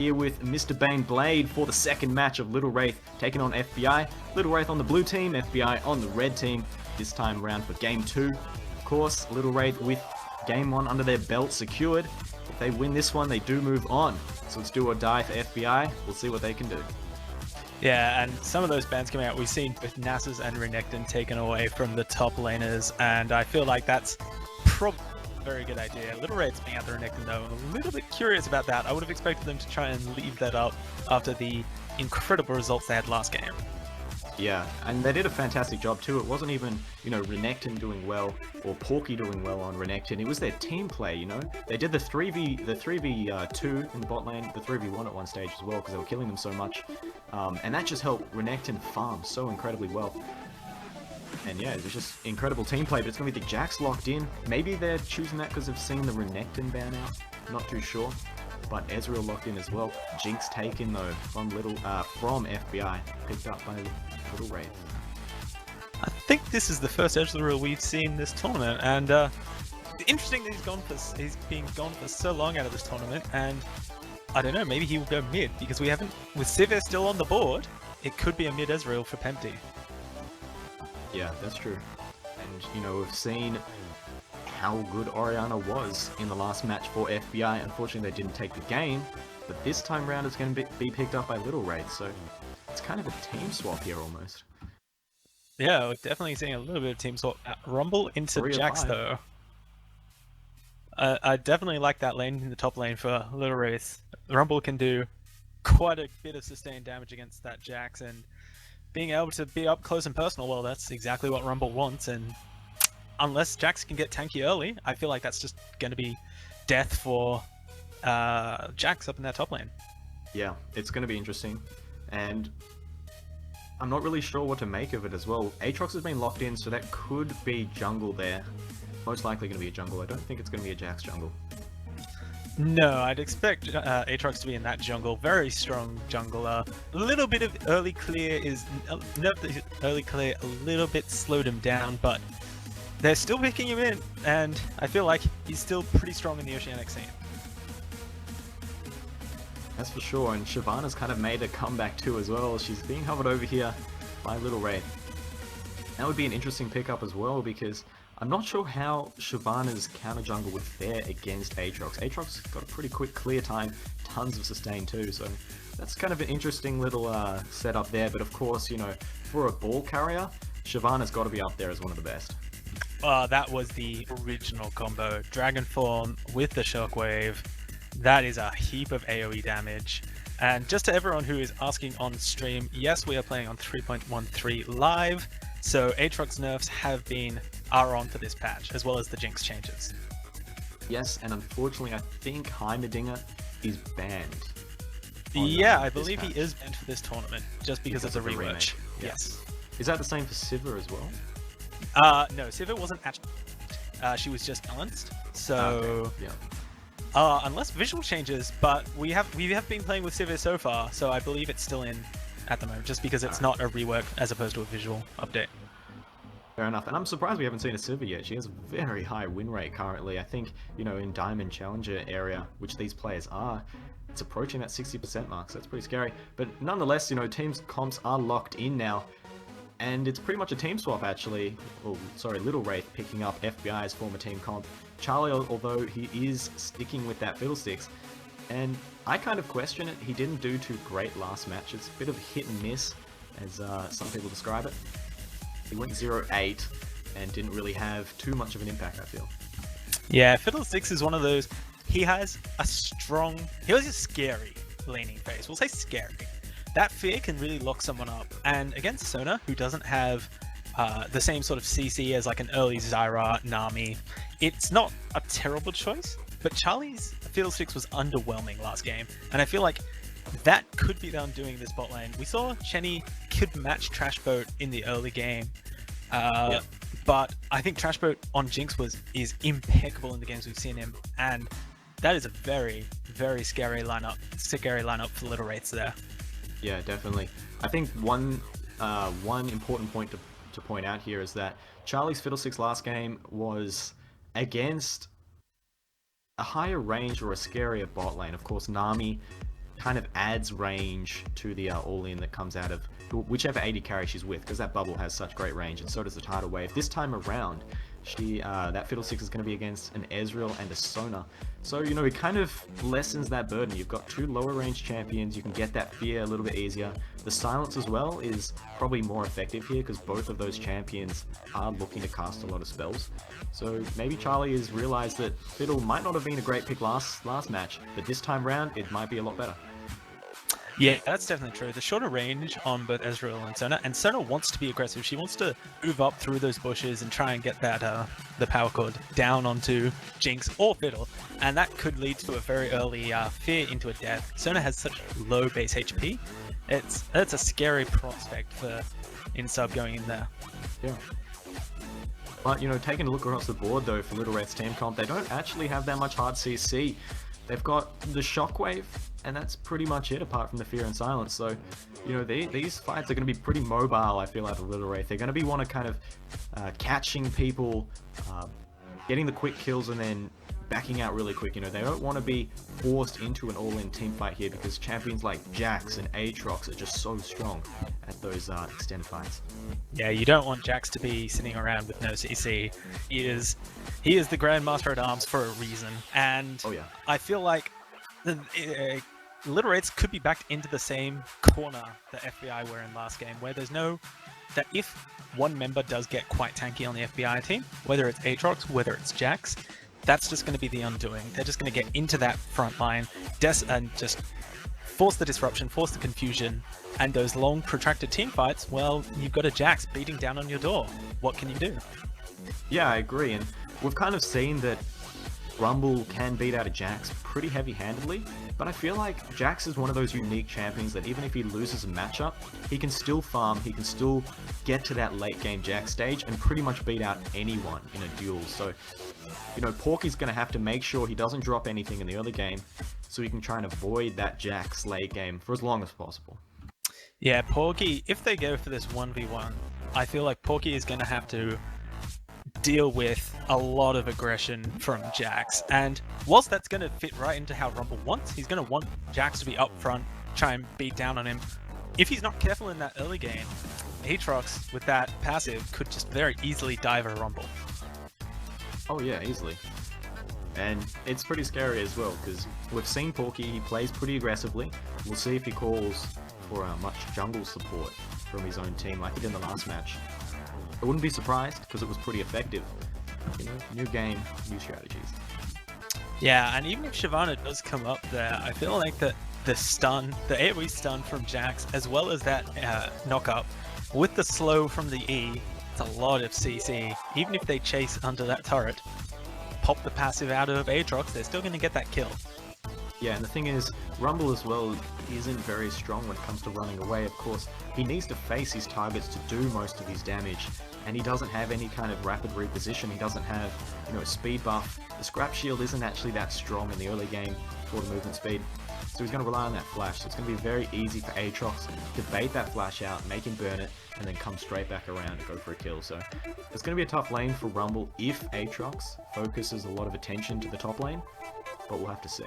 Here with Mr. Bane Blade for the second match of Little Wraith taking on FBI. Little Wraith on the blue team, FBI on the red team. This time around for game 2. Of course, Little Wraith with game 1 under their belt secured. If they win this one, they do move on. So it's do or die for FBI. We'll see what they can do. Yeah, and some of those bans coming out, we've seen both Nasus and Renekton taken away from the top laners, and I feel like that's probably a very good idea. Little Wraith's being out the Renekton though, I'm a little bit curious about that. I would have expected them to try and leave that up after the incredible results they had last game. Yeah, and they did a fantastic job too. It wasn't even, Renekton doing well or Porky doing well on Renekton. It was their team play, They did the 3v2 in the bot lane, the 3v1 at one stage as well because they were killing them so much. And that just helped Renekton farm so incredibly well. And yeah, it was just incredible team play, but it's going to be the Jax locked in. Maybe they're choosing that because they've seen the Renekton ban out. Not too sure. But Ezreal locked in as well. Jinx taken though from FBI, picked up by Little Wraith. I think this is the first Ezreal we've seen this tournament, and interesting that he's been gone for so long out of this tournament, and I don't know, maybe he will go mid because we haven't, with Sivir still on the board, it could be a mid Ezreal for Pempty. Yeah, that's true. And we've seen how good Orianna was in the last match for FBI. Unfortunately, they didn't take the game, but this time round it's going to be picked up by Little Wraith, so it's kind of a team swap here almost. Yeah, we're definitely seeing a little bit of team swap. Rumble into Jax though. I definitely like that lane in the top lane for Little Wraith. Rumble can do quite a bit of sustained damage against that Jax, and being able to be up close and personal, well, that's exactly what Rumble wants, and unless Jax can get tanky early, I feel like that's just going to be death for Jax up in that top lane. Yeah, it's going to be interesting, and I'm not really sure what to make of it as well. Aatrox has been locked in, so that could be jungle there. Most likely going to be a jungle. I don't think it's going to be a Jax jungle. No, I'd expect Aatrox to be in that jungle. Very strong jungler. A little bit of early clear is... early clear a little bit slowed him down, but they're still picking him in, and I feel like he's still pretty strong in the Oceanic scene. That's for sure, and Shyvana's kind of made a comeback too as well. She's being hovered over here by Little Wraith. That would be an interesting pickup as well, because I'm not sure how Shyvana's counter jungle would fare against Aatrox. Aatrox got a pretty quick clear time, tons of sustain too, so that's kind of an interesting little setup there. But of course, for a ball carrier, Shyvana's got to be up there as one of the best. That was the original combo. Dragon Form with the Shockwave. That is a heap of AoE damage. And just to everyone who is asking on stream, yes, we are playing on 3.13 live, so Aatrox nerfs are on for this patch, as well as the Jinx changes. Yes, and unfortunately, I think Heimerdinger is banned. Yeah, I believe he is banned for this tournament, just because it's a rematch. Yes. Is that the same for Sivir as well? No, Sivir wasn't actually. She was just balanced. So, okay. Yeah. Unless visual changes, but we have been playing with Sivir so far, so I believe it's still in at the moment, just because it's not a rework as opposed to a visual update. Fair enough, and I'm surprised we haven't seen a Sivir yet. She has a very high win rate currently. I think, in Diamond Challenger area, which these players are, it's approaching that 60% mark, so it's pretty scary. But nonetheless, teams comps are locked in now. And it's pretty much a team swap, actually. Oh, sorry, Little Wraith picking up FBI's former team comp. Charlie, although he is sticking with that Fiddlesticks. And I kind of question it. He didn't do too great last match. It's a bit of hit and miss, as some people describe it. He went 0-8 and didn't really have too much of an impact, I feel. Yeah, Fiddlesticks is one of those... He has a scary laning phase. We'll say scary. That fear can really lock someone up, and against Sona, who doesn't have the same sort of CC as like an early Zyra, Nami, it's not a terrible choice, but Charlie's Fiddlesticks was underwhelming last game, and I feel like that could be them doing this bot lane. We saw Chenny could match Trashboat in the early game, but I think Trashboat on Jinx is impeccable in the games we've seen him, and that is a very, very scary lineup for Little Wraiths there. Yeah, definitely. I think one important point to point out here is that Charlie's Fiddlesticks last game was against a higher range or a scarier bot lane. Of course, Nami kind of adds range to the all-in that comes out of whichever AD carry she's with, because that bubble has such great range, and so does the tidal wave. This time around, that Fiddlesticks is going to be against an Ezreal and a Sona. So, you know, it kind of lessens that burden. You've got two lower range champions, you can get that fear a little bit easier. The silence as well is probably more effective here because both of those champions are looking to cast a lot of spells. So maybe Charlie has realized that Fiddle might not have been a great pick last match, but this time round it might be a lot better. Yeah, that's definitely true. The shorter range on both Ezreal and Sona wants to be aggressive. She wants to move up through those bushes and try and get that the power cord down onto Jinx or Fiddle, and that could lead to a very early fear into a death. Sona has such low base HP. It's a scary prospect for Insub going in there. Yeah. But, you know, taking a look across the board though for Little Red's team comp, they don't actually have that much hard CC. They've got the Shockwave, and that's pretty much it apart from the Fear and Silence. So, you know, these fights are going to be pretty mobile, I feel, out of Little Wraith. They're going to be want to kind of catching people, getting the quick kills, and then backing out really quick. You know, they don't want to be forced into an all-in team fight here because champions like Jax and Aatrox are just so strong at those extended fights. Yeah, you don't want Jax to be sitting around with no CC. He is the Grandmaster at Arms for a reason, and oh, yeah. I feel like Little Wraiths could be backed into the same corner that FBI were in last game, where there's that if one member does get quite tanky on the FBI team, whether it's Aatrox, whether it's Jax, that's just going to be the undoing. They're just going to get into that front line and just force the disruption, force the confusion, and those long protracted team fights, well, you've got a Jax beating down on your door. What can you do? Yeah, I agree, and we've kind of seen that Rumble can beat out a Jax pretty heavy-handedly, but I feel like Jax is one of those unique champions that even if he loses a matchup, he can still farm, he can still get to that late game Jax stage and pretty much beat out anyone in a duel. So, you know, Porky's going to have to make sure he doesn't drop anything in the early game so he can try and avoid that Jax late game for as long as possible. Yeah, Porky, if they go for this 1v1, I feel like Porky is going to have to deal with a lot of aggression from Jax, and whilst that's going to fit right into how Rumble wants, he's going to want Jax to be up front, try and beat down on him. If he's not careful in that early game, Aatrox with that passive could just very easily dive a Rumble. Oh yeah, easily. And it's pretty scary as well, because we've seen Porky, he plays pretty aggressively. We'll see if he calls for much jungle support from his own team like he did in the last match. I wouldn't be surprised, because it was pretty effective. You know, new game, new strategies. Yeah, and even if Shyvana does come up there, I feel like the AoE stun from Jax, as well as that knock-up, with the slow from the E, it's a lot of CC. Even if they chase under that turret, pop the passive out of Aatrox, they're still going to get that kill. Yeah, and the thing is, Rumble as well isn't very strong when it comes to running away. Of course, he needs to face his targets to do most of his damage, and he doesn't have any kind of rapid reposition. He doesn't have, you know, a speed buff. The scrap shield isn't actually that strong in the early game for the movement speed, so he's going to rely on that flash. So it's going to be very easy for Aatrox to bait that flash out, make him burn it, and then come straight back around and go for a kill. So it's going to be a tough lane for Rumble if Aatrox focuses a lot of attention to the top lane, but we'll have to see.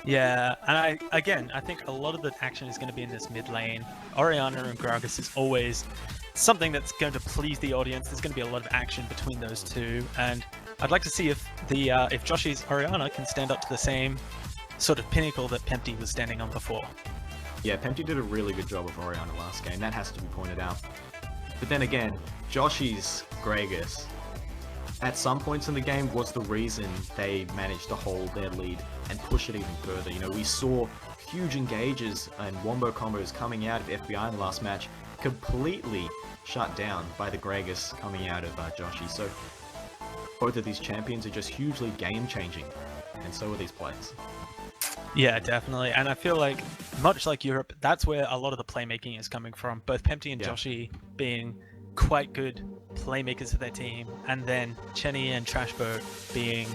Yeah, and I think a lot of the action is going to be in this mid lane. Orianna and Gragas is always something that's going to please the audience. There's going to be a lot of action between those two, and I'd like to see if Joshi's Orianna can stand up to the same sort of pinnacle that Pempty was standing on before. Yeah, Pempty did a really good job of Orianna last game, that has to be pointed out. But then again, Joshi's Gragas, at some points in the game, was the reason they managed to hold their lead and push it even further. You know, we saw huge engages and wombo combos coming out of FBI in the last match, completely shut down by the Gragas coming out of Joshi. So both of these champions are just hugely game-changing, and so are these players. Yeah, definitely. And I feel like, much like Europe, that's where a lot of the playmaking is coming from. Both Pempty and Joshi being quite good playmakers for their team, and then Chenny and Trashboat being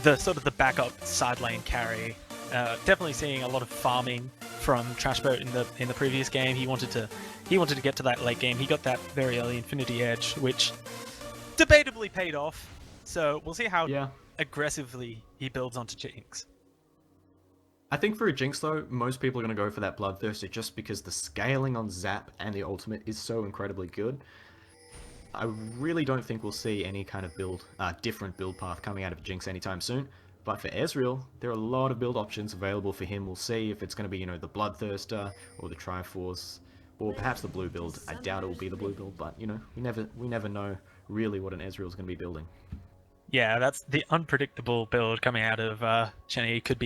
the sort of the backup side lane carry. Definitely seeing a lot of farming from Trashboat in the previous game. He wanted to get to that late game. He got that very early Infinity Edge, which debatably paid off. So we'll see how aggressively he builds onto Jinx. I think for a Jinx though, most people are going to go for that Bloodthirster just because the scaling on Zap and the ultimate is so incredibly good. I really don't think we'll see any kind of different build path coming out of Jinx anytime soon. But for Ezreal, there are a lot of build options available for him. We'll see if it's going to be, the Bloodthirster or the Triforce, or perhaps the blue build. I doubt it will be the blue build, but we never know really what an Ezreal is going to be building. Yeah, that's the unpredictable build coming out of Chenny. Could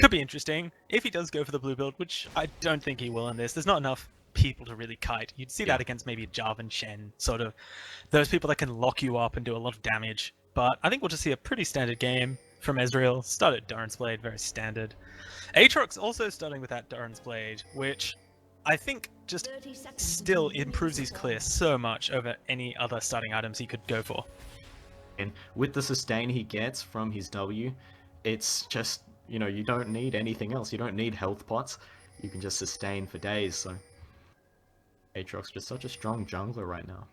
be interesting if he does go for the blue build, which I don't think he will in this. There's not enough people to really kite. You'd see that against maybe Jarvan Shen, sort of those people that can lock you up and do a lot of damage. But I think we'll just see a pretty standard game from Ezreal. Started Doran's Blade, very standard. Aatrox also starting with that Doran's Blade, which I think just still improves his clear so much over any other starting items he could go for. And with the sustain he gets from his W, it's just, you don't need anything else. You don't need health pots. You can just sustain for days, so Aatrox just such a strong jungler right now.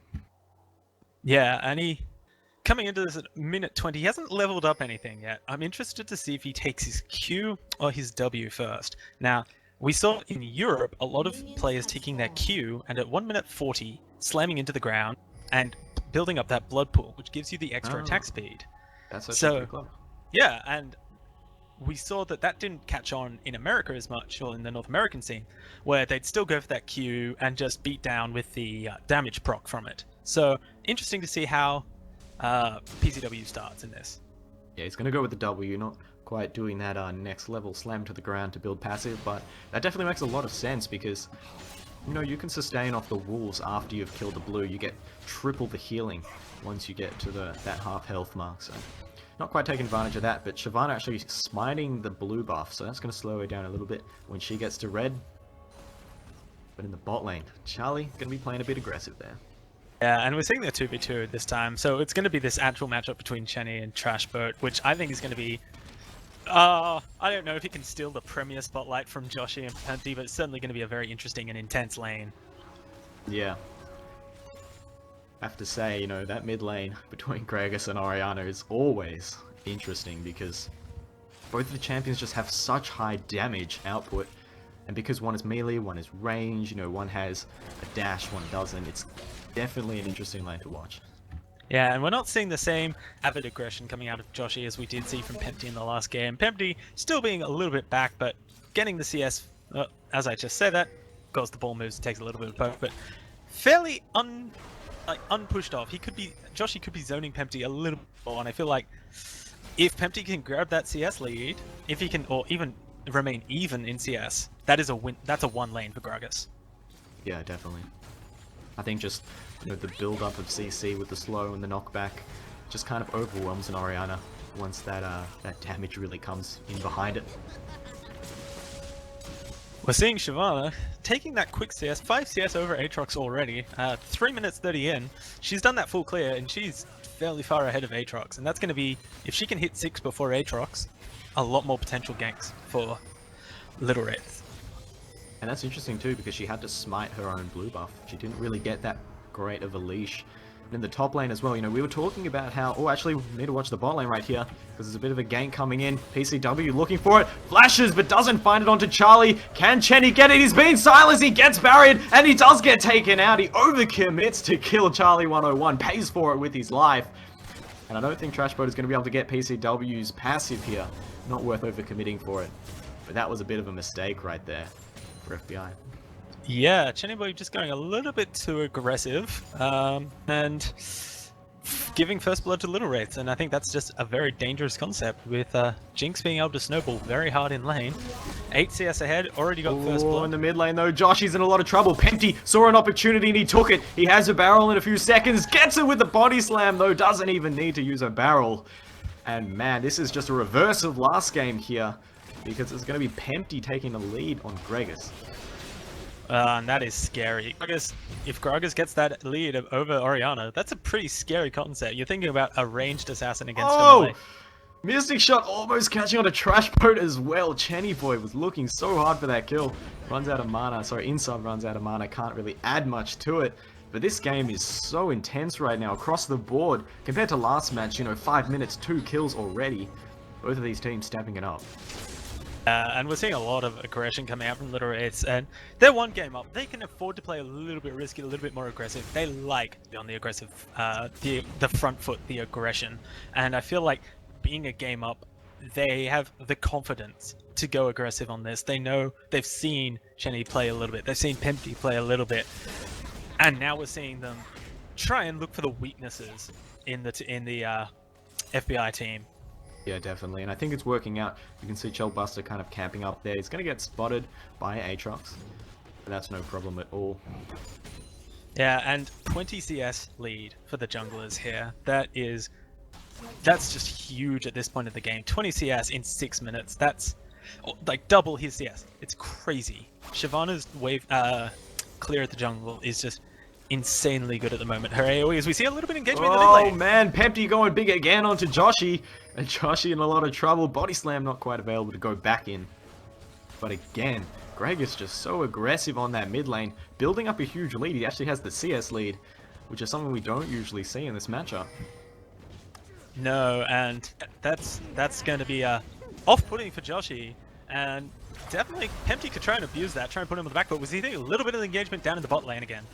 Yeah, and he coming into this at minute 20, he hasn't leveled up anything yet. I'm interested to see if he takes his Q or his W first. Now, we saw in Europe a lot of players taking their Q and at 1 minute 40 slamming into the ground and building up that blood pool, which gives you the extra attack speed. That's actually pretty clever. Yeah, and we saw that didn't catch on in America as much, or in the North American scene, where they'd still go for that Q and just beat down with the damage proc from it. So, interesting to see how PCW starts in this. Yeah, he's going to go with the W, not quite doing that next level slam to the ground to build passive, but that definitely makes a lot of sense because, you can sustain off the wolves after you've killed the blue. You get triple the healing once you get to that half health mark, so not quite taking advantage of that, but Shyvana actually smiting the blue buff, so that's going to slow her down a little bit when she gets to red. But in the bot lane, Charlie going to be playing a bit aggressive there. Yeah, and we're seeing the 2v2 this time, so it's going to be this actual matchup between Chenny and Trashboat, which I think is going to be... I don't know if he can steal the premier spotlight from Joshi and Penti, but it's certainly going to be a very interesting and intense lane. Yeah. I have to say, that mid lane between Gragas and Orianna is always interesting because both of the champions just have such high damage output, and because one is melee, one is range, one has a dash, one doesn't, it's definitely an interesting lane to watch. Yeah, and we're not seeing the same avid aggression coming out of Joshi as we did see from Pempty in the last game. Pempty still being a little bit back, but getting the CS, as I just said that, goes the ball moves, takes a little bit of both, but fairly unpushed off. Joshi could be zoning Pempty a little more, and I feel like if Pempty can grab that CS lead, if he can, or even remain even in CS, that is a win. That's a one lane for Gragas. Yeah, definitely. I think just the build up of CC with the slow and the knockback just kind of overwhelms an Orianna once that damage really comes in behind it. We're seeing Shyvana taking that quick CS, 5 CS over Aatrox already, 3 minutes 30 in. She's done that full clear and she's fairly far ahead of Aatrox, and that's going to be, if she can hit 6 before Aatrox, a lot more potential ganks for Little Wraith. And that's interesting too, because she had to smite her own blue buff. She didn't really get that great of a leash. And in the top lane as well, we were talking about how... Oh, actually, we need to watch the bot lane right here, because there's a bit of a gank coming in. PCW looking for it. Flashes, but doesn't find it onto Charlie. Can Chenny get it? He's being silenced. He gets barried, and he does get taken out. He overcommits to kill Charlie 101. Pays for it with his life. And I don't think Trashboat is going to be able to get PCW's passive here. Not worth overcommitting for it. But that was a bit of a mistake right there for FBI. Yeah, Chenny Boy just going a little bit too aggressive, and giving first blood to Little Wraiths, and I think that's just a very dangerous concept with Jinx being able to snowball very hard in lane. 8 CS ahead, already got first blood. In the mid lane though, Josh is in a lot of trouble. Pempty saw an opportunity and he took it. He has a barrel in a few seconds, gets it with the body slam though, doesn't even need to use a barrel. And man, this is just a reverse of last game here, because it's going to be Pempty taking the lead on Gragas. And that is scary. If Gragas gets that lead over Orianna, that's a pretty scary concept. You're thinking about a ranged assassin against a melee. Mystic shot almost catching on a trash boat as well. Chenny Boy was looking so hard for that kill. Runs out of mana. Sorry, Insub runs out of mana. Can't really add much to it. But this game is so intense right now across the board. Compared to last match, 5 minutes, 2 kills already. Both of these teams stepping it up. And we're seeing a lot of aggression coming out from Little Wraiths, and they're one game up. They can afford to play a little bit risky, a little bit more aggressive. They like on the aggressive, the front foot, the aggression. And I feel like being a game up, they have the confidence to go aggressive on this. They know they've seen Chenny play a little bit. They've seen Pempty play a little bit, and now we're seeing them try and look for the weaknesses in the FBI team. Yeah, definitely, and I think it's working out. You can see Chellbuster kind of camping up there. He's going to get spotted by Aatrox, but that's no problem at all. Yeah, and 20 CS lead for the junglers here. That's just huge at this point of the game. 20 CS in 6 minutes. That's like double his CS. It's crazy. Shyvana's wave clear at the jungle is just insanely good at the moment. Her AoE, as we see a little bit of engagement in the mid lane. Oh man, Pempty going big again onto Joshi. And Joshi in a lot of trouble. Body slam not quite available to go back in. But again, Greg is just so aggressive on that mid lane, building up a huge lead. He actually has the CS lead, which is something we don't usually see in this matchup. No, and that's going to be off-putting for Joshi, and definitely Pempty could try and abuse that, try and put him on the back foot. Was he a little bit of engagement down in the bot lane again?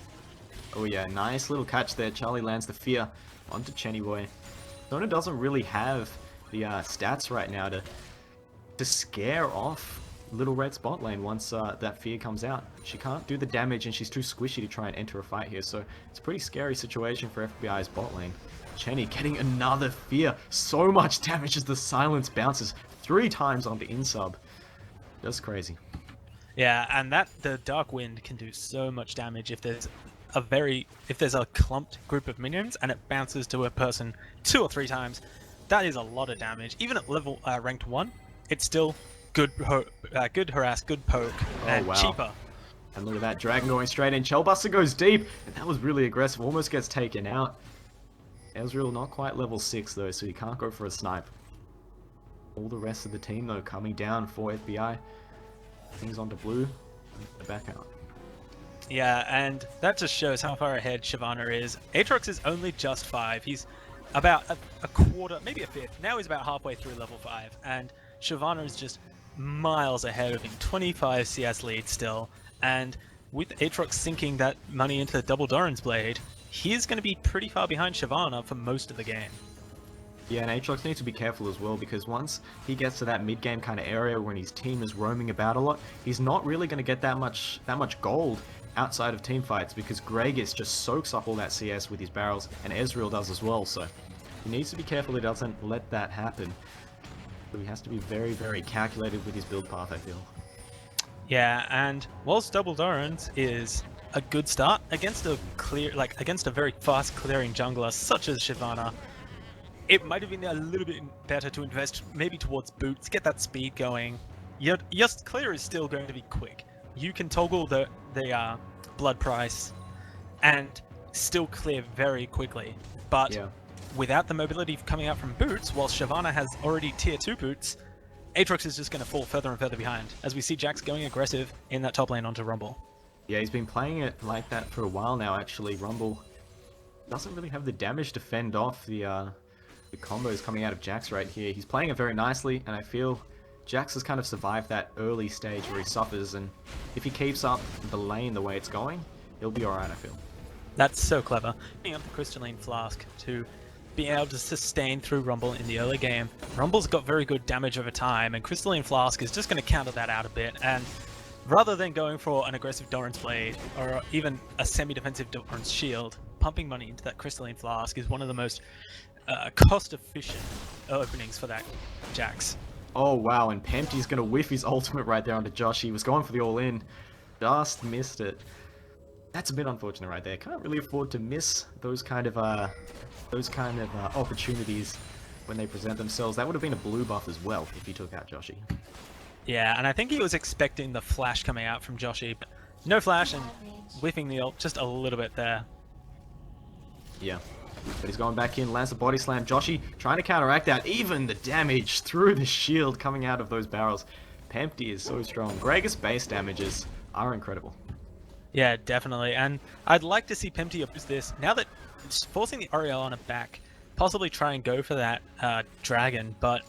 Oh yeah, nice little catch there. Charlie lands the fear onto Chenny Boy. Sona doesn't really have the stats right now to scare off Little Red's bot lane once that fear comes out. She can't do the damage and she's too squishy to try and enter a fight here, so it's a pretty scary situation for FBI's bot lane. Chenny getting another fear. So much damage as the silence bounces 3 times onto insub. That's crazy. Yeah, and the Dark Wind can do so much damage if there's a clumped group of minions and it bounces to a person 2 or 3 times. That is a lot of damage. Even at level ranked 1, it's still good harass, good poke, and cheaper. And look at that dragon going straight in. Chellbuster goes deep, and that was really aggressive. Almost gets taken out. Ezreal not quite level 6 though, so he can't go for a snipe. All the rest of the team though coming down for FBI. Things onto blue. They're back out. Yeah, and that just shows how far ahead Shyvana is. Aatrox is only just 5. He's about a quarter, maybe a fifth. Now he's about halfway through level 5, and Shyvana is just miles ahead of him. 25 CS lead still, and with Aatrox sinking that money into the double Doran's Blade, he's going to be pretty far behind Shyvana for most of the game. Yeah, and Aatrox needs to be careful as well, because once he gets to that mid-game kind of area when his team is roaming about a lot, he's not really going to get that much gold outside of team fights, because Gragas just soaks up all that CS with his barrels, and Ezreal does as well, so he needs to be careful he doesn't let that happen. So he has to be very, very calculated with his build path, I feel. Yeah, and whilst double Doran's is a good start against a very fast clearing jungler such as Shyvana, it might have been a little bit better to invest maybe towards boots, get that speed going. Your clear is still going to be quick. You can toggle the blood price and still clear very quickly, but without the mobility coming out from boots, while Shyvana has already tier 2 boots, Aatrox is just going to fall further and further behind, as we see Jax going aggressive in that top lane onto Rumble. Yeah, he's been playing it like that for a while now, actually. Rumble doesn't really have the damage to fend off the combos coming out of Jax right here. He's playing it very nicely, and I feel Jax has kind of survived that early stage where he suffers, and if he keeps up the lane the way it's going, he'll be alright, I feel. That's so clever. Picking up the Crystalline Flask to be able to sustain through Rumble in the early game. Rumble's got very good damage over time, and Crystalline Flask is just going to counter that out a bit, and rather than going for an aggressive Doran's Blade, or even a semi-defensive Doran's Shield, pumping money into that Crystalline Flask is one of the most cost-efficient openings for that Jax. Oh wow, and Pempty's going to whiff his ultimate right there onto Josh. He was going for the all-in, just missed it. That's a bit unfortunate right there. Can't really afford to miss those kind of opportunities when they present themselves. That would have been a blue buff as well if he took out Joshi. Yeah, and I think he was expecting the flash coming out from Joshi, but no flash and whiffing the ult just a little bit there. Yeah, but he's going back in, lands a body slam. Joshi trying to counteract that. Even the damage through the shield coming out of those barrels. Pempty is so strong. Gragas base damages are incredible. Yeah, definitely, and I'd like to see Pempty abuse this, now that it's forcing the Orianna back, possibly try and go for that dragon, but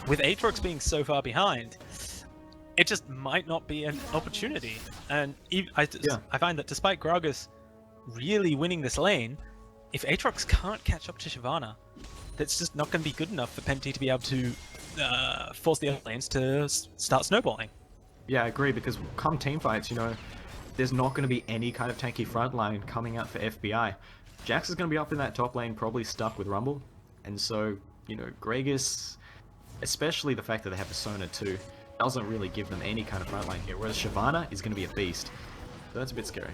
with Aatrox being so far behind, it just might not be an opportunity. And I find that despite Gragas really winning this lane, if Aatrox can't catch up to Shyvana, that's just not going to be good enough for Penty to be able to force the other lanes to start snowballing. Yeah, I agree, because come team fights, you know, there's not going to be any kind of tanky front line coming out for FBI. Jax is going to be up in that top lane, probably stuck with Rumble. And so, you know, Gragas, especially the fact that they have Persona 2, doesn't really give them any kind of front line here, whereas Shyvana is going to be a beast. So that's a bit scary.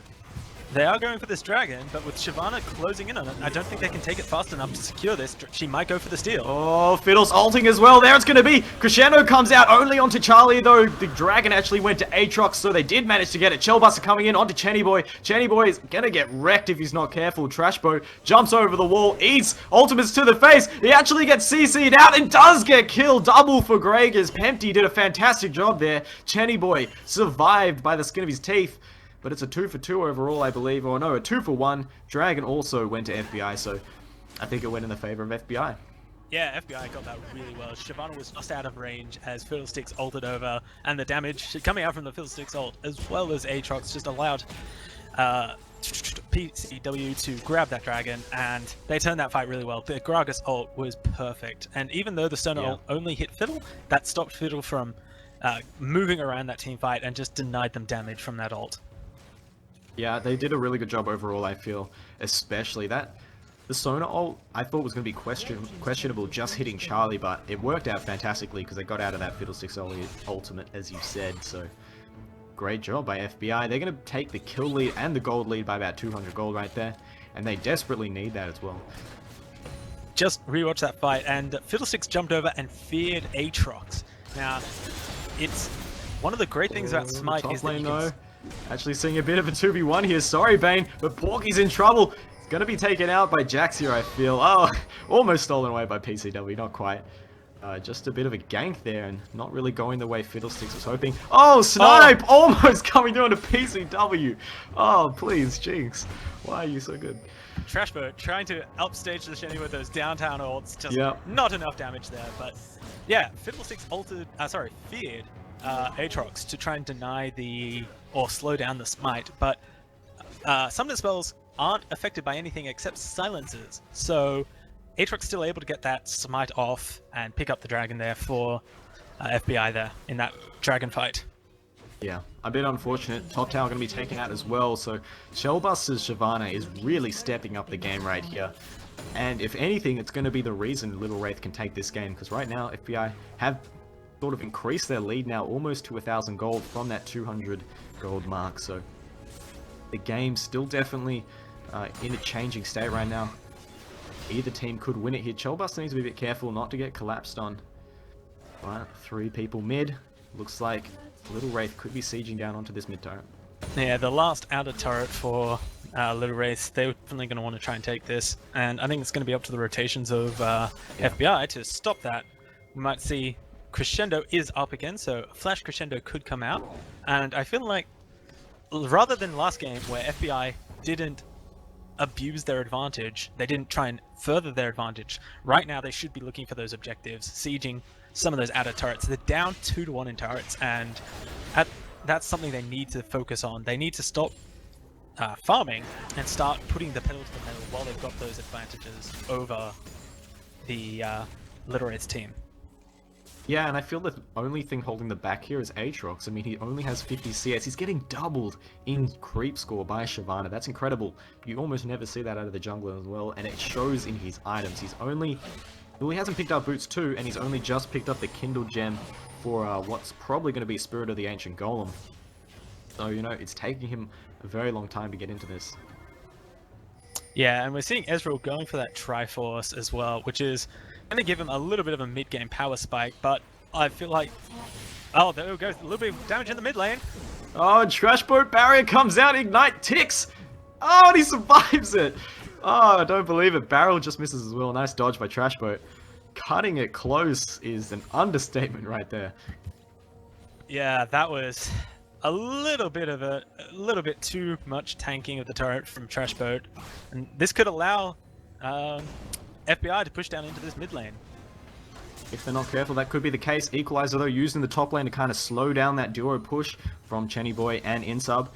They are going for this dragon, but with Shyvana closing in on it, I don't think they can take it fast enough to secure this. She might go for the steal. Oh, Fiddle's ulting as well. There it's going to be. Crescendo comes out only onto Charlie, though. The dragon actually went to Aatrox, so they did manage to get it. Shellbuster coming in onto Chenny Boy. Chenny Boy is going to get wrecked if he's not careful. Trash Boat jumps over the wall, eats ultimates to the face. He actually gets CC'd out and does get killed. Double for Gragas. Pempty did a fantastic job there. Chenny Boy survived by the skin of his teeth. But it's a 2 for 2 overall, I believe. Or no, a 2 for 1. Dragon also went to FBI, so I think it went in the favor of FBI. Yeah, FBI got that really well. Shyvana was just out of range as Fiddlesticks ulted over, and the damage coming out from the Fiddlesticks ult, as well as Aatrox, just allowed PCW to grab that dragon, and they turned that fight really well. The Gragas ult was perfect, and even though the Sona ult only hit Fiddle, that stopped Fiddle from moving around that team fight and just denied them damage from that ult. Yeah, they did a really good job overall, I feel. Especially that. The Sona ult, I thought was going to be questionable just hitting Charlie, but it worked out fantastically because they got out of that Fiddlesticks ultimate, as you said. So, great job by FBI. They're going to take the kill lead and the gold lead by about 200 gold right there. And they desperately need that as well. Just rewatch that fight, and Fiddlesticks jumped over and feared Aatrox. Now, it's one of the great things about Smite is that you can... Actually seeing a bit of a 2v1 here. Sorry, Bane, but Porky's in trouble. He's going to be taken out by Jax here, I feel. Oh, almost stolen away by PCW. Not quite. Just a bit of a gank there and not really going the way Fiddlesticks was hoping. Oh, Snipe! Oh. Almost coming through onto PCW. Oh, please, Jinx. Why are you so good? Trashbird trying to upstage the Shenny with those downtown ults. Just not enough damage there. But yeah, Fiddlesticks feared Aatrox to try and deny or slow down the smite, but some of the spells aren't affected by anything except silences, so Aatrox still able to get that smite off and pick up the dragon there for FBI there in that dragon fight. Yeah, a bit unfortunate. Top tower going to be taken out as well, so Shellbuster's Shyvana is really stepping up the game right here. And if anything, it's going to be the reason Little Wraith can take this game, because right now FBI have sort of increased their lead now almost to 1,000 gold from that 200 gold mark. So the game's still definitely in a changing state right now. Either team could win it here. Shellbuster needs to be a bit careful not to get collapsed on. Right, 3 people mid. Looks like Little Wraith could be sieging down onto this mid turret. Yeah, the last outer turret for Little Wraith, they're definitely going to want to try and take this, and I think it's going to be up to the rotations of FBI to stop that. We might see Crescendo is up again, so Flash Crescendo could come out, and I feel like rather than last game where FBI didn't abuse their advantage, they didn't try and further their advantage, right now they should be looking for those objectives, sieging some of those outer turrets. They're down 2-1 in turrets, and that's something they need to focus on. They need to stop farming and start putting the pedal to the metal while they've got those advantages over the Little Wraith's team. Yeah, and I feel the only thing holding the back here is Aatrox. I mean, he only has 50 CS. He's getting doubled in creep score by Shyvana. That's incredible. You almost never see that out of the jungler as well, and it shows in his items. Well, he hasn't picked up Boots 2, and he's only just picked up the Kindle Gem for what's probably going to be Spirit of the Ancient Golem. So, you know, it's taking him a very long time to get into this. Yeah, and we're seeing Ezreal going for that Triforce as well, which is going to give him a little bit of a mid-game power spike, but I feel like... Oh, there goes a little bit of damage in the mid lane. Oh, Trash Boat Barrier comes out, Ignite ticks! Oh, and he survives it! Oh, I don't believe it. Barrel just misses as well. Nice dodge by Trash Boat. Cutting it close is an understatement right there. Yeah, that was a little bit too much tanking of the turret from Trash Boat, and this could allow FBI to push down into this mid lane. If they're not careful, that could be the case. Equalizer, though, using the top lane to kind of slow down that duo push from Chenny Boy and Insub.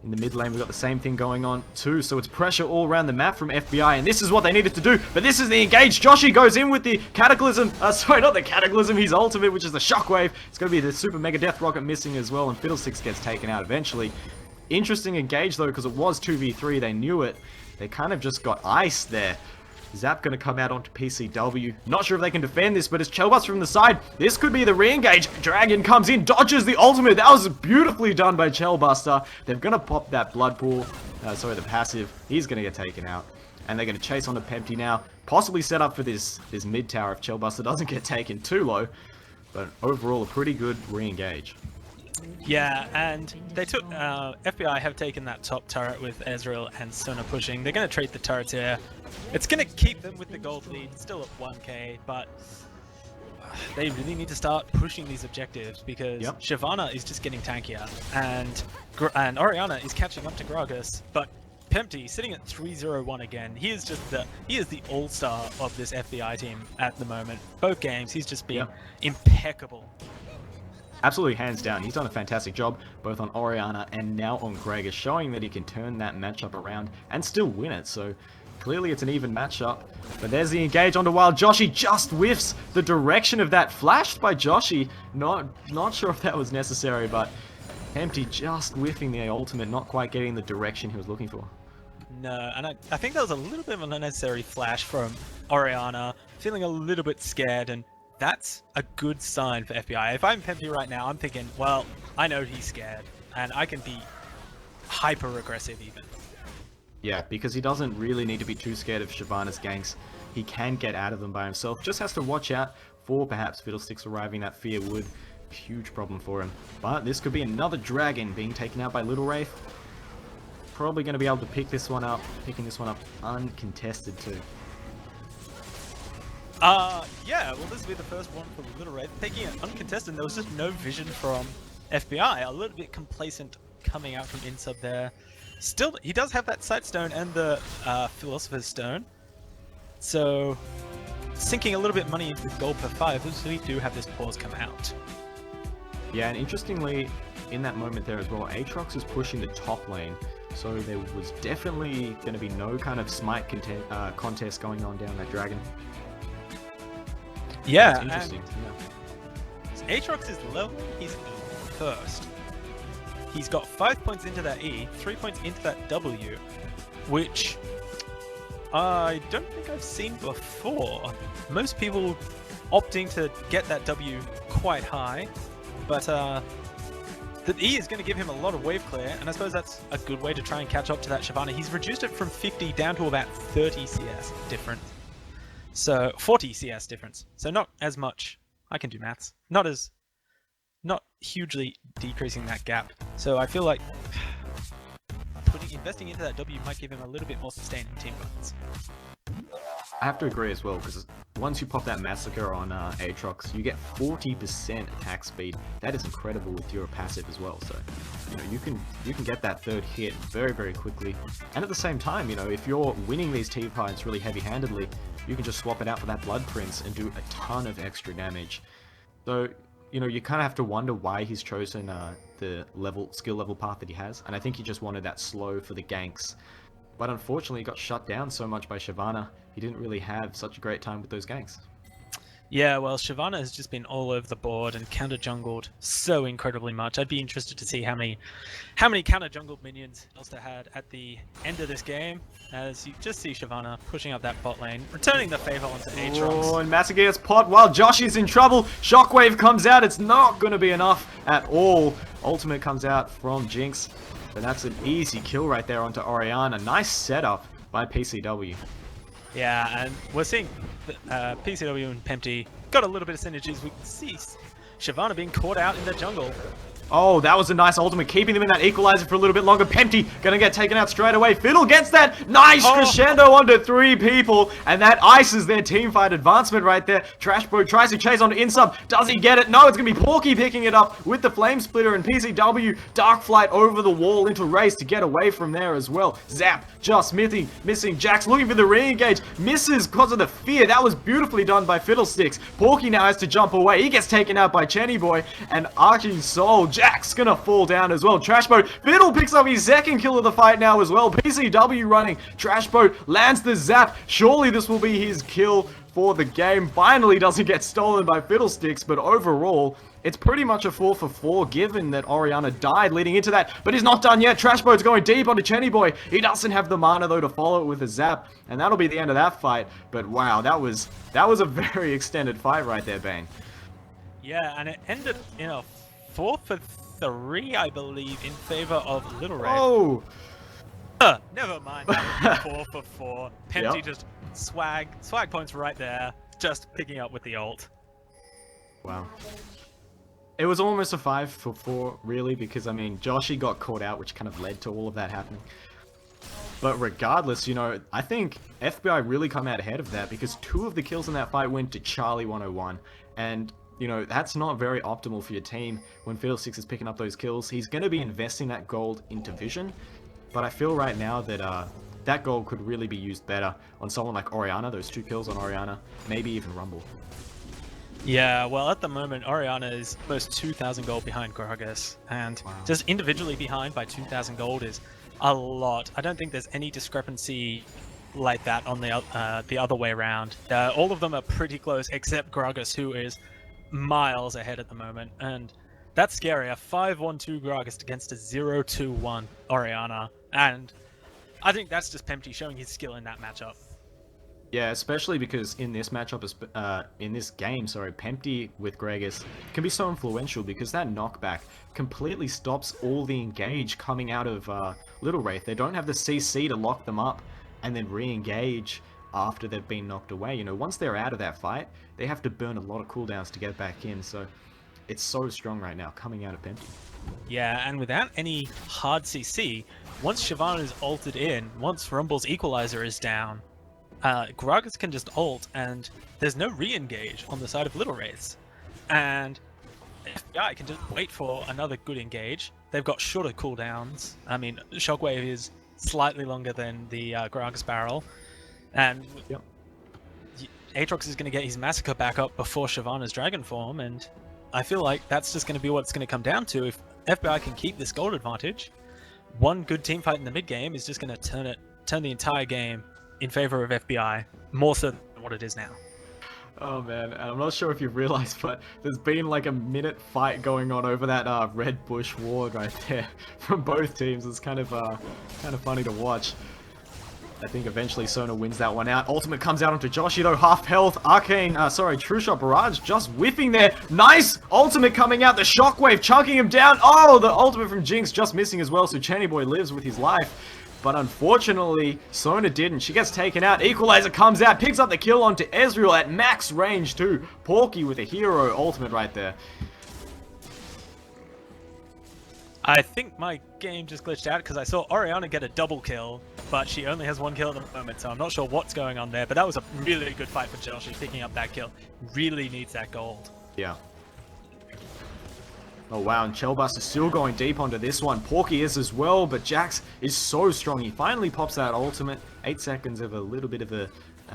In the mid lane, we've got the same thing going on too, so it's pressure all around the map from FBI, and this is what they needed to do, but this is the engage. Joshy goes in with the Cataclysm, sorry, not the Cataclysm, his ultimate, which is the Shockwave. It's going to be the Super Mega Death Rocket missing as well, and Fiddlesticks gets taken out eventually. Interesting engage, though, because it was 2v3, they knew it. They kind of just got iced there. Zap going to come out onto PCW. Not sure if they can defend this, but it's Chelbuster from the side. This could be the re-engage. Dragon comes in, dodges the ultimate. That was beautifully done by Chelbuster. They're going to pop that blood pool. Sorry, the passive. He's going to get taken out. And they're going to chase onto Pempty now. Possibly set up for this mid tower if Chelbuster doesn't get taken too low. But overall, a pretty good re-engage. Yeah, and they took FBI have taken that top turret with Ezreal and Sona pushing. They're going to trade the turrets here. It's going to keep them with the gold lead, still at 1k, but they really need to start pushing these objectives because Shyvana is just getting tankier, and Orianna is catching up to Gragas, but Pempty sitting at 3-0-1 again. He is the all-star of this FBI team at the moment. Both games, he's just been impeccable. Absolutely, hands down. He's done a fantastic job, both on Orianna and now on Gragas, showing that he can turn that matchup around and still win it. So clearly it's an even matchup. But there's the engage onto Wild. Joshy just whiffs the direction of that. Flashed by Joshy. Not sure if that was necessary, but Empty just whiffing the ultimate, not quite getting the direction he was looking for. No, and I think that was a little bit of an unnecessary flash from Orianna, feeling a little bit scared, and that's a good sign for FBI. If I'm Pempty right now, I'm thinking, well, I know he's scared, and I can be hyper-aggressive even. Yeah, because he doesn't really need to be too scared of Shyvana's ganks. He can get out of them by himself. Just has to watch out for perhaps Fiddlesticks arriving. That fear would huge problem for him. But this could be another dragon being taken out by Little Wraith. Probably going to be able to pick this one up. Picking this one up uncontested too. Yeah, well, this will be the first one for Little Wraith. Taking it uncontested, there was just no vision from FBI. A little bit complacent coming out from Insub there. Still, he does have that Sight Stone and the Philosopher's Stone. So, sinking a little bit money into gold per 5, so we do have this pause come out. Yeah, and interestingly, in that moment there as well, Aatrox is pushing the top lane. So there was definitely going to be no kind of smite contest going on down that dragon. Yeah, that's interesting. Aatrox is level, he's first. He's got 5 points into that E, 3 points into that W, which I don't think I've seen before. Most people opting to get that W quite high, but the E is going to give him a lot of wave clear, and I suppose that's a good way to try and catch up to that Shyvana. He's reduced it from 50 down to about 30 CS difference. So 40 CS difference. So not as much. I can do maths. Not hugely decreasing that gap. So I feel like investing into that W might give him a little bit more sustaining team buttons. I have to agree as well, because once you pop that Massacre on Aatrox, you get 40% attack speed. That is incredible with your passive as well. So, you know, you can get that third hit very, very quickly. And at the same time, you know, if you're winning these T-Fights really heavy-handedly, you can just swap it out for that Blood Prince and do a ton of extra damage. So, you know, you kind of have to wonder why he's chosen the skill level path that he has. And I think he just wanted that slow for the ganks. But unfortunately, he got shut down so much by Shyvana. He didn't really have such a great time with those ganks. Yeah, well, Shyvana has just been all over the board and counter-jungled so incredibly much. I'd be interested to see how many counter-jungled minions Elster had at the end of this game, as you just see Shyvana pushing up that bot lane, returning the favor onto Aatrox. Oh, and Massacre gets pot while Josh is in trouble. Shockwave comes out. It's not going to be enough at all. Ultimate comes out from Jinx. But that's an easy kill right there onto Orianna. Nice setup by PCW. Yeah, and we're seeing PCW and Pempty got a little bit of synergies. We can see Shyvana being caught out in the jungle. Oh, that was a nice ultimate, keeping them in that equalizer for a little bit longer. Pempty gonna get taken out straight away. Fiddle gets that nice crescendo onto 3 people, and that ices their teamfight advancement right there. Trashbro tries to chase onto Insub. Does he get it? No, it's gonna be Porky picking it up with the Flame Splitter, and PCW Dark Flight over the wall into Wraith to get away from there as well. Zap just missing. Jax looking for the re-engage, misses because of the fear. That was beautifully done by Fiddlesticks. Porky now has to jump away. He gets taken out by Chenny Boy, and Archie Soul. Jack's gonna fall down as well. Trashboat, Fiddle picks up his second kill of the fight now as well. PCW running. Trashboat lands the zap. Surely this will be his kill for the game. Finally doesn't get stolen by Fiddlesticks, but overall, it's pretty much a 4 for 4 given that Oriana died leading into that, but he's not done yet. Trashboat's going deep onto Chenny Boy. He doesn't have the mana though to follow it with a zap, and that'll be the end of that fight. But wow, that was a very extended fight right there, Bane. Yeah, and it ended in a 4 for 3, I believe, in favor of Little Wraith. Oh! Never mind, that was 4 for 4. Pempty Yep. just swag points right there, just picking up with the ult. Wow. It was almost a 5 for 4, really, because, I mean, Joshy got caught out, which kind of led to all of that happening. But regardless, you know, I think FBI really come out ahead of that, because 2 of the kills in that fight went to Charlie 101, and, you know, that's not very optimal for your team when Fiddlesticks is picking up those kills. He's going to be investing that gold into Vision, but I feel right now that, that gold could really be used better on someone like Oriana, those 2 kills on Oriana, maybe even Rumble. Yeah, well, at the moment, Oriana is almost 2,000 gold behind Gragas, and just individually behind by 2,000 gold is a lot. I don't think there's any discrepancy like that on the other way around. All of them are pretty close, except Gragas, who is miles ahead at the moment, and that's scary. A 5-1-2 Gragas against a 0-2-1 Oriana, and I think that's just Pempty showing his skill in that matchup. Yeah, especially because in this matchup, in this game, sorry, Pempty with Gragas can be so influential because that knockback completely stops all the engage coming out of Little Wraith. They don't have the CC to lock them up and then re-engage after they've been knocked away. You know, once they're out of that fight, they have to burn a lot of cooldowns to get back in, so it's so strong right now coming out of Pempty. Yeah, and without any hard CC, once Shyvana is ulted in, once Rumble's equalizer is down, Gragas can just ult, and there's no re-engage on the side of Little Wraiths. And FBI can just wait for another good engage. They've got shorter cooldowns. I mean, Shockwave is slightly longer than the Gragas barrel. And Aatrox is going to get his Massacre back up before Shyvana's Dragon Form, and I feel like that's just going to be what it's going to come down to. If FBI can keep this gold advantage, one good team fight in the mid game is just going to turn the entire game in favor of FBI, more so than what it is now. Oh man, and I'm not sure if you've realized, but there's been like a minute fight going on over that red bush ward right there from both teams. It's kind of funny to watch. I think eventually Sona wins that one out. Ultimate comes out onto Joshi though, half health. True Shot Barrage just whiffing there. Nice ultimate coming out. The Shockwave chunking him down. Oh, the ultimate from Jinx just missing as well, so Chenny Boy lives with his life. But unfortunately, Sona didn't. She gets taken out. Equalizer comes out, picks up the kill onto Ezreal at max range too. Porky with a hero ultimate right there. I think my game just glitched out because I saw Oriana get a double kill, but she only has 1 kill at the moment, so I'm not sure what's going on there. But that was a really good fight for Josh. She's picking up that kill. Really needs that gold. Yeah. Oh wow, and Chelbus is still going deep onto this one. Porky is as well, but Jax is so strong. He finally pops that ultimate. 8 seconds of a little bit of a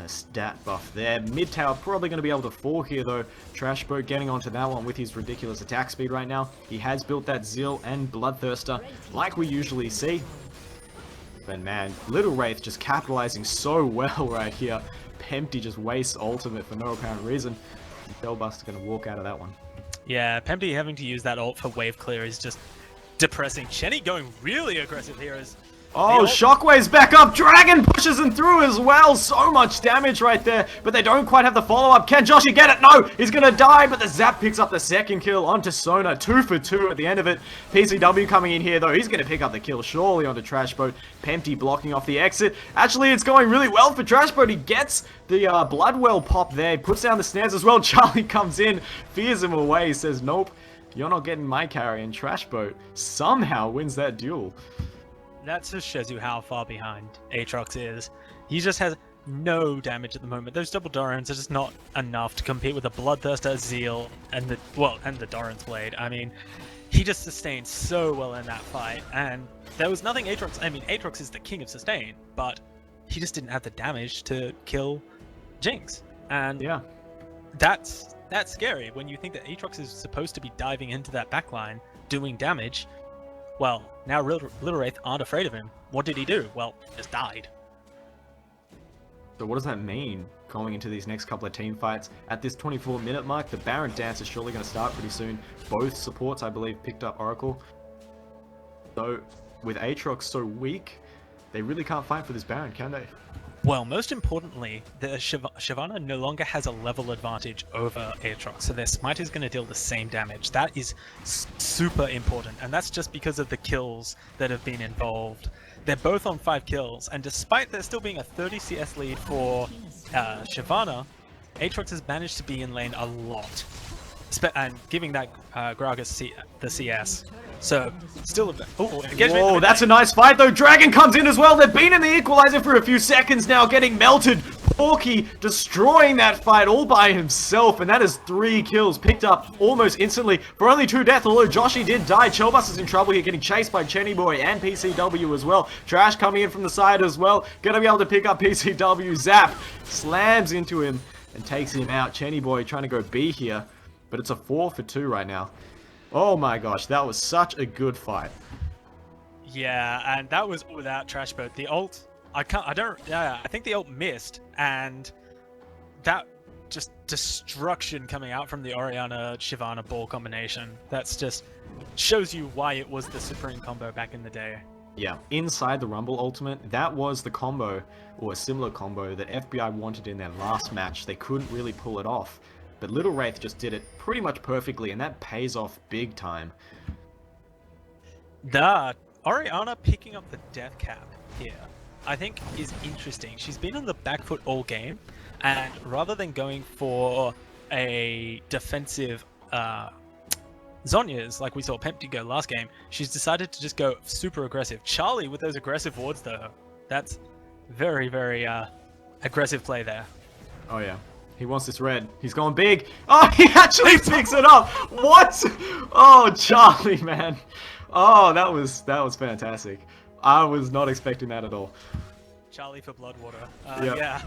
stat buff there. Mid tower probably going to be able to fall here though. Trashboat getting onto that one with his ridiculous attack speed right now. He has built that Zeal and Bloodthirster like we usually see. But man, Little Wraith just capitalizing so well right here. Pempty just wastes ultimate for no apparent reason. And Chelbus going to walk out of that one. Yeah, Pempty having to use that ult for wave clear is just depressing. Chenny going really aggressive here as... Oh, Shockwave's back up. Dragon pushes him through as well. So much damage right there, but they don't quite have the follow-up. Can Joshi get it? No, he's going to die, but the Zap picks up the second kill onto Sona. 2 for 2 at the end of it. PCW coming in here, though. He's going to pick up the kill surely onto Trashboat. Pempty blocking off the exit. Actually, it's going really well for Trashboat. He gets the Bloodwell pop there. He puts down the snares as well. Charlie comes in, fears him away, says nope. You're not getting my carry, and Trash Boat somehow wins that duel. That just shows you how far behind Aatrox is. He just has no damage at the moment. Those double Dorans are just not enough to compete with the Bloodthirster, Zeal, and the Doran's Blade. I mean, he just sustained so well in that fight, and there was nothing Aatrox... I mean, Aatrox is the king of sustain, but he just didn't have the damage to kill Jinx. And yeah, that's scary when you think that Aatrox is supposed to be diving into that backline, doing damage. Well, now Little Wraith aren't afraid of him. What did he do? Well, just died. So what does that mean going into these next couple of team fights? At this 24-minute mark, the Baron dance is surely going to start pretty soon. Both supports, I believe, picked up Oracle. So with Aatrox so weak, they really can't fight for this Baron, can they? Well, most importantly, the Shyvana no longer has a level advantage over Aatrox, so their smite is going to deal the same damage. That is super important, and that's just because of the kills that have been involved. They're both on 5 kills, and despite there still being a 30 CS lead for Shyvana, Aatrox has managed to be in lane a lot, and giving that Gragas the CS. So, still a bit... Oh, whoa, that's a nice fight though. Dragon comes in as well. They've been in the equalizer for a few seconds now, getting melted. Porky destroying that fight all by himself, and that is 3 kills picked up almost instantly for only 2 deaths, although Joshy did die. Chelbus is in trouble here, getting chased by Chenny Boy and PCW as well. Trash coming in from the side as well. Gonna be able to pick up PCW. Zap slams into him and takes him out. Chenny Boy trying to go B here, but it's a 4 for 2 right now. Oh my gosh, that was such a good fight. Yeah, and that was without Trash Boat. The ult, I think the ult missed, and that just destruction coming out from the Orianna Shyvana ball combination. That's just shows you why it was the supreme combo back in the day. Yeah, inside the Rumble ultimate, that was the combo, or a similar combo, that FBI wanted in their last match. They couldn't really pull it off. But Little Wraith just did it pretty much perfectly, and that pays off big time. The Orianna picking up the death cap here, I think, is interesting. She's been on the back foot all game, and rather than going for a defensive Zhonya's, like we saw Pempty go last game, she's decided to just go super aggressive. Charlie with those aggressive wards though, that's very, very aggressive play there. Oh yeah. He wants this red. He's going big. Oh, he actually picks it up. What? Oh, Charlie, man. Oh, that was fantastic. I was not expecting that at all. Charlie for Bloodwater. Yep. Yeah,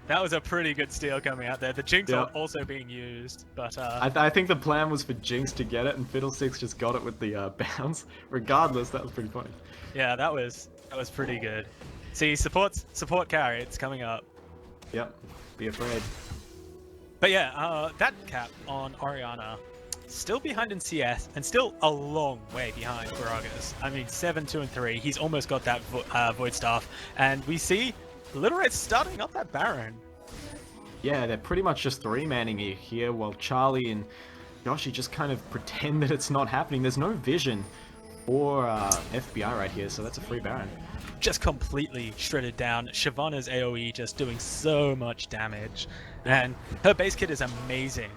that was a pretty good steal coming out there. The Jinx are also being used, but I think the plan was for Jinx to get it, and Fiddlesticks just got it with the bounce. Regardless, that was pretty funny. Yeah, that was pretty good. See, support carry. It's coming up. Yep. Be afraid. But yeah, that cap on Orianna, still behind in CS, and still a long way behind Gragas. I mean, 7, 2, and 3. He's almost got that Void Staff, and we see Little Red starting up that Baron. Yeah, they're pretty much just 3-manning it here, while Charlie and Joshy just kind of pretend that it's not happening. There's no vision for FBI right here, so that's a free Baron. Just completely shredded down. Shyvana's AoE just doing so much damage, and her base kit is amazing.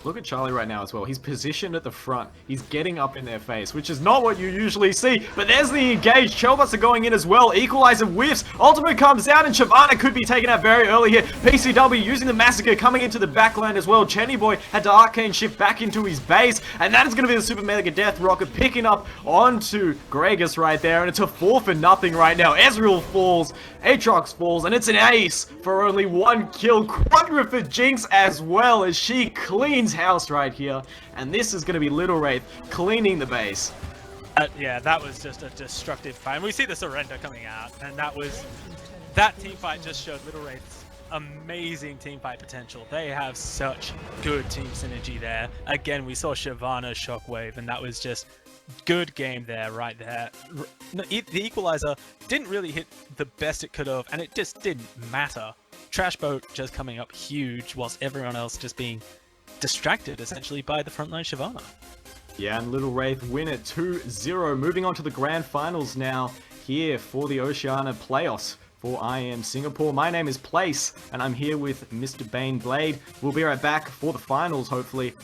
Look at Charlie right now as well. He's positioned at the front. He's getting up in their face, which is not what you usually see. But there's the engage. Chelbus are going in as well. Equalizer whiffs. Ultimate comes out, and Shyvana could be taken out very early here. PCW using the Massacre coming into the backline as well. Chenny Boy had to arcane shift back into his base, and that is going to be the Super Mega Death Rocket picking up onto Gragas right there, and it's a 4 for nothing right now. Ezreal falls, Aatrox falls, and it's an ace for only 1 kill. Quadra for Jinx as well, as she cleans house right here, and this is going to be Little Wraith cleaning the base. Yeah, that was just a destructive fight, and we see the surrender coming out, and that team fight just showed Little Wraith's amazing team fight potential. They have such good team synergy there. Again, we saw Shyvana Shockwave, and that was just good game there, right there. The equalizer didn't really hit the best it could have, and it just didn't matter. Trash Boat just coming up huge, whilst everyone else just being distracted essentially by the frontline Shyvana. Yeah, and Little Wraith win it 2-0. Moving on to the grand finals now here for the Oceania playoffs for IEM Singapore. My name is Place, and I'm here with Mr. Bane Blade. We'll be right back for the finals, hopefully.